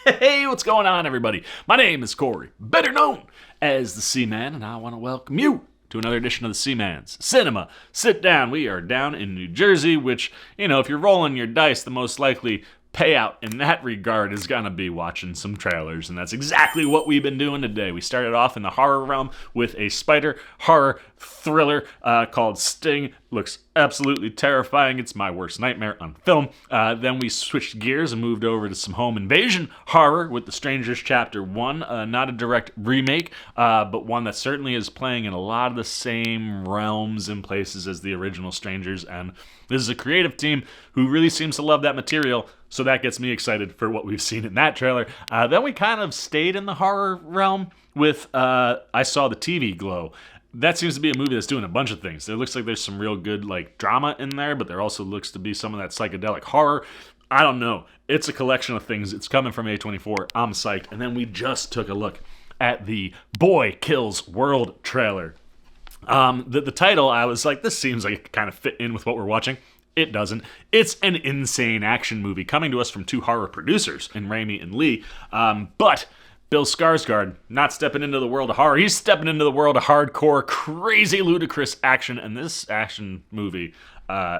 Hey, what's going on, everybody? My name is Corey, better known as the Seaman, and I want to welcome you to another edition of the Seaman's Cinema Sit Down. We are down in New Jersey, which, if you're rolling your dice, the most likely payout in that regard is gonna be watching some trailers, and that's exactly what we've been doing today. We started off in the horror realm with a spider horror thriller called Sting. Looks absolutely terrifying. It's my worst nightmare on film. Then we switched gears and moved over to some home invasion horror with The Strangers Chapter 1. Not a direct remake, but one that certainly is playing in a lot of the same realms and places as the original Strangers, and this is a creative team who really seems to love that material, so that gets me excited for what we've seen in that trailer. Then we kind of stayed in the horror realm with I Saw the TV Glow. That seems to be a movie that's doing a bunch of things. It looks like there's some real good drama in there, but there also looks to be some of that psychedelic horror. I don't know. It's a collection of things. It's coming from A24. I'm psyched. And then we just took a look at the Boy Kills World trailer. The title, I was like, this seems like it kind of fit in with what we're watching. It doesn't. It's an insane action movie coming to us from two horror producers, in Raimi and Lee. But Bill Skarsgård not stepping into the world of horror. He's stepping into the world of hardcore, crazy, ludicrous action. And this action movie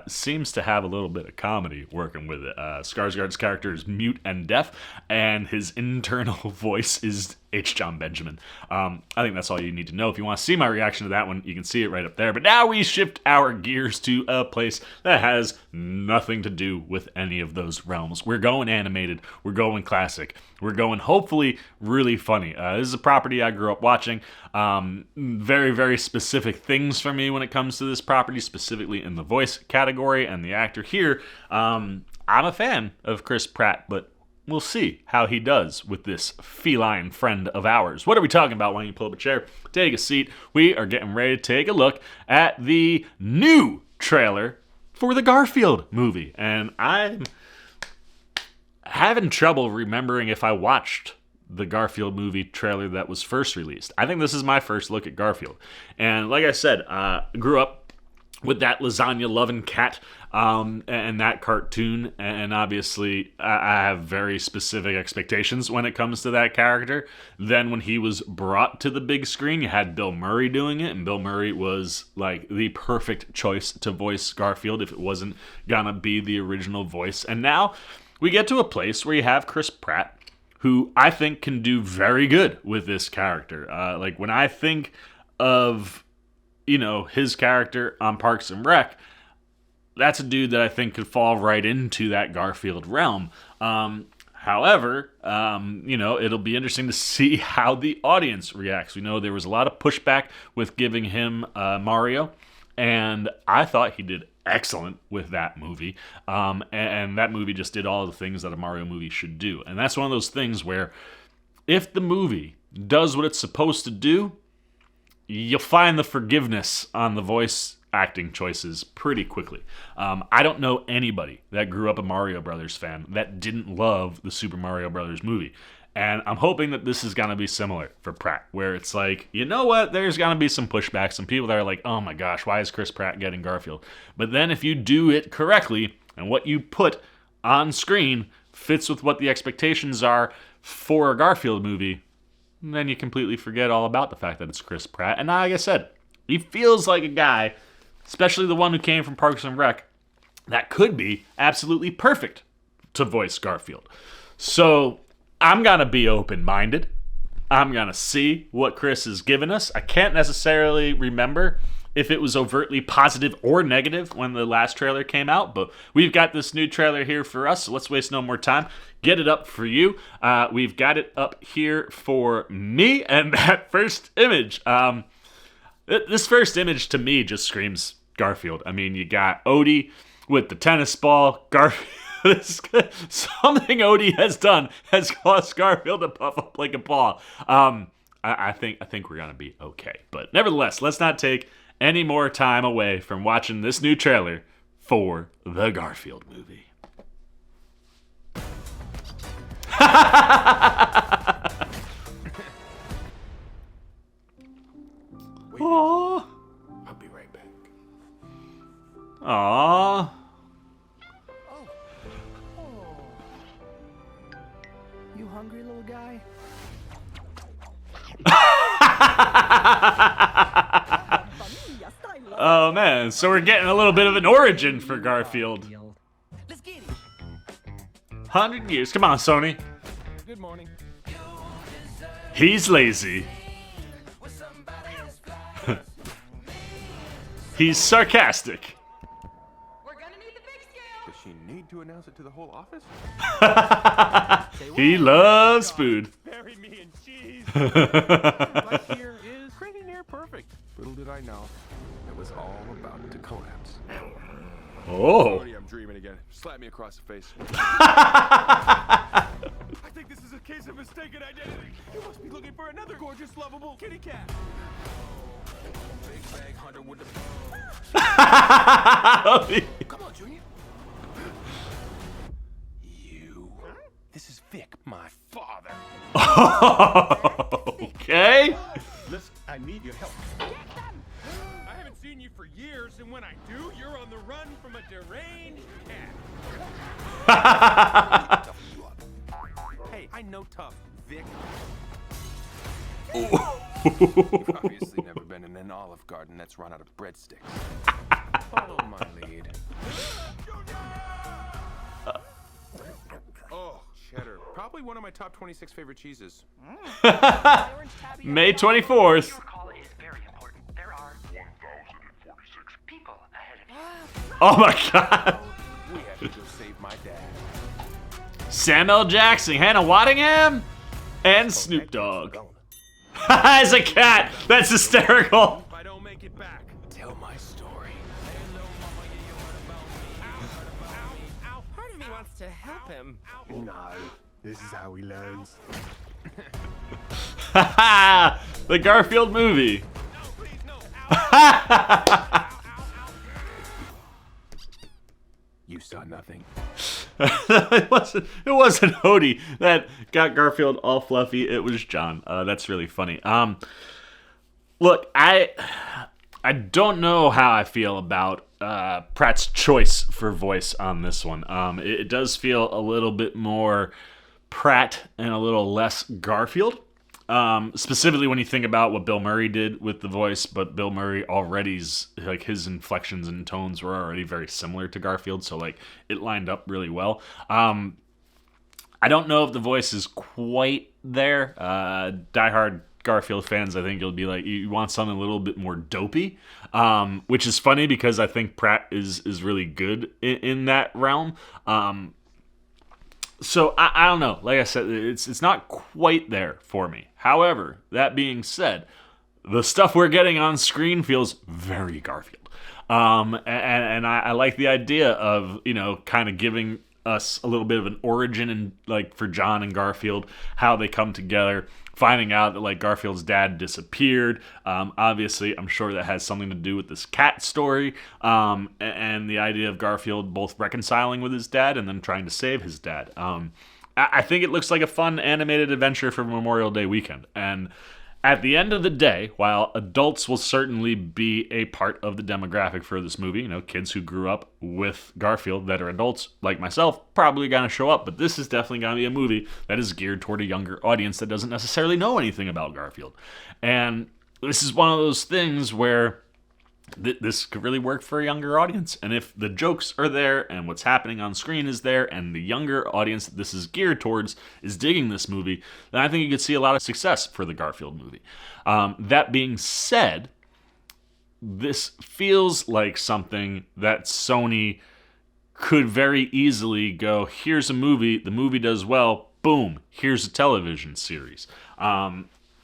seems to have a little bit of comedy working with it. Skarsgård's character is mute and deaf, and his internal voice is H. John Benjamin. I think that's all you need to know. If you want to see my reaction to that one, you can see it right up there. But now we shift our gears to a place that has nothing to do with any of those realms. We're going animated. We're going classic. We're going, hopefully, really funny. This is a property I grew up watching. Very, very specific things for me when it comes to this property, specifically in the voice category and the actor here. I'm a fan of Chris Pratt, but we'll see how he does with this feline friend of ours. What are we talking about? Why don't you pull up a chair, take a seat. We are getting ready to take a look at the new trailer for the Garfield movie. And I'm having trouble remembering if I watched the Garfield movie trailer that was first released. I think this is my first look at Garfield. And like I said, I grew up with that lasagna loving cat and that cartoon, and obviously I have very specific expectations when it comes to that character. Then when he was brought to the big screen, you had Bill Murray doing it, and Bill Murray was like the perfect choice to voice Garfield if it wasn't gonna be the original voice. And now we get to a place where you have Chris Pratt, who I think can do very good with this character. When I think of his character on Parks and Rec, that's a dude that I think could fall right into that Garfield realm. However, it'll be interesting to see how the audience reacts. We know there was a lot of pushback with giving him Mario, and I thought he did excellent with that movie. And that movie just did all the things that a Mario movie should do. And that's one of those things where if the movie does what it's supposed to do, you'll find the forgiveness on the voice acting choices pretty quickly. I don't know anybody that grew up a Mario Brothers fan that didn't love the Super Mario Brothers movie. And I'm hoping that this is going to be similar for Pratt, where it's like, you know what, there's going to be some pushback, some people that are like, oh my gosh, why is Chris Pratt getting Garfield? But then if you do it correctly, and what you put on screen fits with what the expectations are for a Garfield movie, then you completely forget all about the fact that it's Chris Pratt. And like I said, he feels like a guy, especially the one who came from Parks and Rec, that could be absolutely perfect to voice Garfield. So I'm going to be open-minded. I'm going to see what Chris has given us. I can't necessarily remember if it was overtly positive or negative when the last trailer came out, but we've got this new trailer here for us, so let's waste no more time. Get it up for you. We've got it up here for me, and that first image, this first image to me just screams Garfield. I mean, you got Odie with the tennis ball, Garfield. Something Odie has done has caused Garfield to puff up like a ball. I think we're gonna be okay. But nevertheless, let's not take any more time away from watching this new trailer for the Garfield movie. Aww. I'll be right back. Aww. You hungry, little guy? Oh man, so we're getting a little bit of an origin for Garfield. Let's get it. 100 years. Come on, Sony. Good morning. He's lazy. He's sarcastic. We're gonna need the big scale. Does she need to announce it to the whole office? He loves food. Bury me in cheese. Life here is pretty near perfect. Little did I know, it was all about to collapse. Oh. Cody, I'm dreaming again. Slap me across the face. I think this is a case of mistaken identity. You must be looking for another gorgeous, lovable kitty cat. Big bag hunter with the... Come on, Junior. You. This is Vic, my father. Okay. Listen, I need your help. I haven't seen you for years, and when I do, you're on the run from a deranged cat. Hey, I know tough, Vic. You've obviously never been in an Olive Garden that's run out of breadsticks. Follow my lead. Oh, cheddar. Probably one of my top 26 favorite cheeses. May 24th. Your call is very important. There are 1,046 people ahead of you. Oh my god. We have to go save my dad. Samuel Jackson, Hannah Waddingham, and Snoop Dogg. As a cat. That's hysterical. If I don't make it back, tell my story. Part of me wants to help him. No, this is how he learns. The Garfield movie. No, please, no. You saw nothing. it wasn't Hody that got Garfield all fluffy. It was John. That's really funny. Look, I don't know how I feel about Pratt's choice for voice on this one. It does feel a little bit more Pratt and a little less Garfield. Specifically when you think about what Bill Murray did with the voice, but Bill Murray already's, like, his inflections and tones were already very similar to Garfield, so, like, it lined up really well. I don't know if the voice is quite there. Diehard Garfield fans, I think you'll be like, you want something a little bit more dopey, which is funny because I think Pratt is really good in that realm. So I don't know. Like I said, it's not quite there for me. However, that being said, the stuff we're getting on screen feels very Garfield. And I like the idea of, kind of giving us a little bit of an origin and, like, for John and Garfield, how they come together, finding out that, like, Garfield's dad disappeared. Obviously, I'm sure that has something to do with this cat story, and the idea of Garfield both reconciling with his dad and then trying to save his dad. I think it looks like a fun animated adventure for Memorial Day weekend. And at the end of the day, while adults will certainly be a part of the demographic for this movie, kids who grew up with Garfield that are adults, like myself, probably going to show up. But this is definitely going to be a movie that is geared toward a younger audience that doesn't necessarily know anything about Garfield. And this is one of those things where this could really work for a younger audience. And if the jokes are there and what's happening on screen is there and the younger audience that this is geared towards is digging this movie, then I think you could see a lot of success for the Garfield movie. That being said, this feels like something that Sony could very easily go, here's a movie, the movie does well, boom, here's a television series.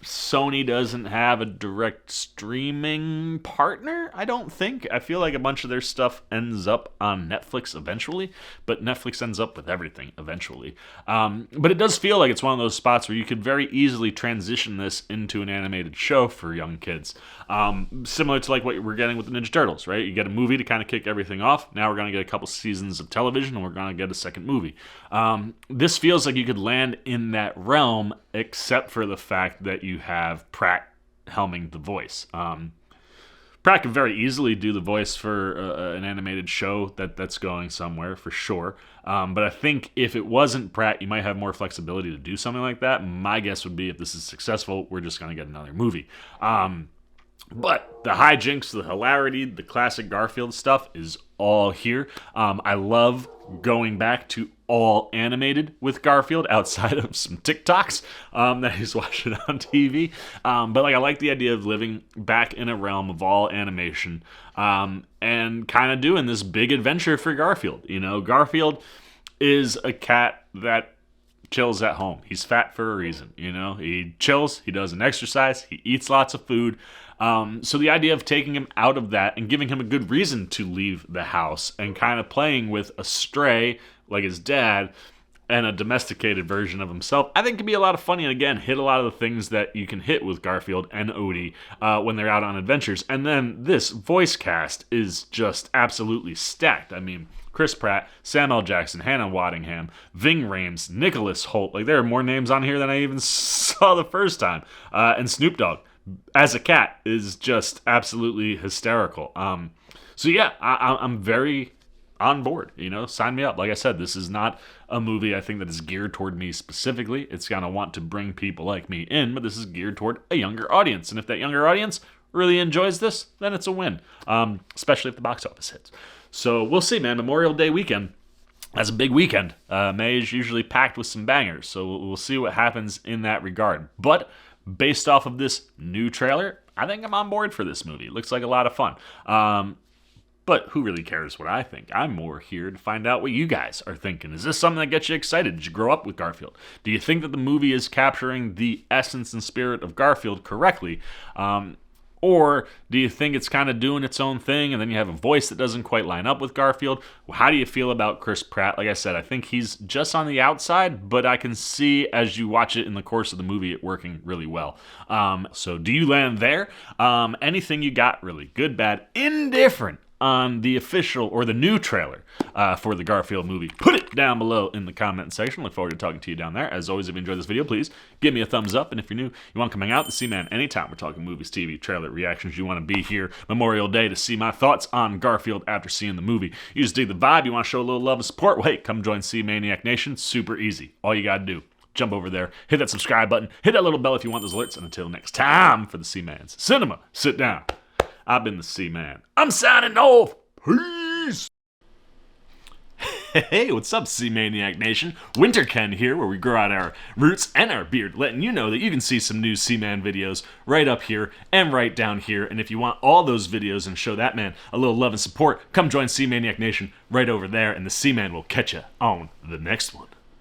Sony doesn't have a direct streaming partner, I don't think. I feel like a bunch of their stuff ends up on Netflix eventually, but Netflix ends up with everything eventually. But it does feel like it's one of those spots where you could very easily transition this into an animated show for young kids. Similar to like what we're getting with the Ninja Turtles, right? You get a movie to kind of kick everything off. Now we're going to get a couple seasons of television, and we're going to get a second movie. This feels like you could land in that realm, except for the fact that you have Pratt helming the voice. Pratt could very easily do the voice for an animated show that's going somewhere for sure. But I think if it wasn't Pratt, you might have more flexibility to do something like that. My guess would be if this is successful, we're just going to get another movie. But the hijinks, the hilarity, the classic Garfield stuff is all here. I love going back to all animated with Garfield outside of some TikToks that he's watching on TV. But like I like the idea of living back in a realm of all animation and kind of doing this big adventure for Garfield. You know, Garfield is a cat that chills at home. He's fat for a reason, you know. He chills, he doesn't exercise, he eats lots of food. So the idea of taking him out of that and giving him a good reason to leave the house and kind of playing with a stray like his dad and a domesticated version of himself, I think can be a lot of fun and again hit a lot of the things that you can hit with Garfield and Odie when they're out on adventures. And then this voice cast is just absolutely stacked. I mean, Chris Pratt, Sam L. Jackson, Hannah Waddingham, Ving Rhames, Nicholas Hoult. Like, there are more names on here than I even saw the first time. And Snoop Dogg, as a cat, is just absolutely hysterical. So yeah, I'm very on board. You know, sign me up. Like I said, this is not a movie I think that is geared toward me specifically. It's going to want to bring people like me in, but this is geared toward a younger audience. And if that younger audience really enjoys this, then it's a win, especially if the box office hits. So we'll see, man. Memorial Day weekend, that's a big weekend. May is usually packed with some bangers, so we'll see what happens in that regard. But based off of this new trailer, I think I'm on board for this movie. It looks like a lot of fun. But who really cares what I think? I'm more here to find out what you guys are thinking. Is this something that gets you excited? Did you grow up with Garfield? Do you think that the movie is capturing the essence and spirit of Garfield correctly? Or do you think it's kind of doing its own thing and then you have a voice that doesn't quite line up with Garfield? How do you feel about Chris Pratt? Like I said, I think he's just on the outside, but I can see as you watch it in the course of the movie it working really well. So do you land there? Anything you got really? Good, bad, indifferent on the official or the new trailer for the Garfield movie? Put it down below in the comment section. Look forward to talking to you down there. As always, if you enjoyed this video, please give me a thumbs up. And if you're new, you want to come hang out, the C-Man anytime. We're talking movies, TV, trailer, reactions. You want to be here Memorial Day to see my thoughts on Garfield after seeing the movie. You just dig the vibe. You want to show a little love and support? Well, hey, come join C-Maniac Nation. Super easy. All you got to do, jump over there, hit that subscribe button, hit that little bell if you want those alerts. And until next time, for the C-Man's Cinema, sit down. I've been the C-Man. I'm signing off. Peace. Hey, what's up, C-Maniac Nation? Winter Ken here, where we grow out our roots and our beard, letting you know that you can see some new C-Man videos right up here and right down here. And if you want all those videos and show that man a little love and support, come join C-Maniac Nation right over there, and the C-Man will catch you on the next one.